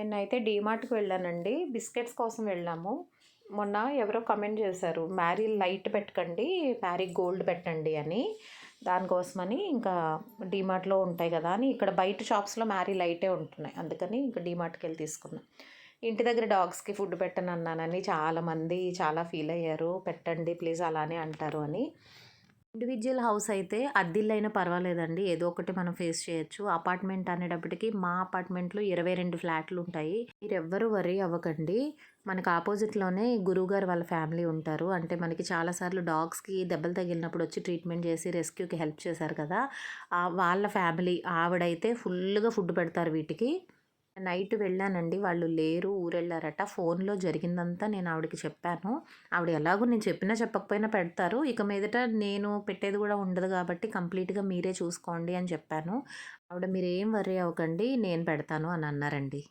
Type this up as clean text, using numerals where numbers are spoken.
నేనైతే డీమార్ట్‌కి వెళ్ళానండి. బిస్కెట్స్ కోసం వెళ్ళాము. మొన్న ఎవరో కామెంట్ చేశారు. మ్యారీ లైట్ పెట్టకండి, మ్యారీ గోల్డ్ పెట్టండి అని. దానికోసమని ఇంకా డీమార్ట్‌లో ఉంటాయి కదా అని ఇక్కడ బయట షాప్స్‌లో మ్యారీ లైటే ఉంటున్నాయి. అందుకని ఇంక డీమార్ట్‌కెళ్ళి తీసుకున్నా. ఇంటి దగ్గర డాగ్స్‌కి ఫుడ్ పెట్టనన్నానని చాలామంది చాలా ఫీల్ అయ్యారు. పెట్టండి ప్లీజ్ అలానే అంటారు అని. ఇండివిడ్యువల్ హౌస్ అయితే అద్దిల్లయినా పర్వాలేదండి. ఏదో ఒకటి మనం ఫేస్ చేయొచ్చు. అపార్ట్‌మెంట్ అనేటప్పటికి మా అపార్ట్‌మెంట్‌లో 22 ఫ్లాట్‌లుంటాయి. మీరెవ్వరూ వర్రీ అవ్వకండి. మనకు అపోజిట్‌లోనే గురువుగారు వాళ్ళ ఫ్యామిలీ ఉంటారు. అంటే మనకి చాలా సార్లు డాగ్స్‌కి దెబ్బలు తగిలినప్పుడు వచ్చి ట్రీట్మెంట్ చేసి రెస్క్యూకి హెల్ప్ చేశారు కదా! వాళ్ళ ఫ్యామిలీ ఆవిడైతే ఫుల్లుగా ఫుడ్ పెడతారు వీటికి. నైట్ వెళ్ళానండి. వాళ్ళు లేరు, ఊరెళ్ళారట. ఫోన్‌లో జరిగిందంతా నేను ఆవిడకి చెప్పాను. ఆవిడ ఎలాగో నేను చెప్పినా చెప్పకపోయినా పెడతారు. ఇక మీదట నేను పెట్టేది గూడా ఉండదు గాబట్టి కంప్లీట్‌గా మీరే చూసుకోండి అని చెప్పాను. ఆవిడ మీరేం వర్రీ అవ్వకండి నేను పెడతాను అని అన్నారండి.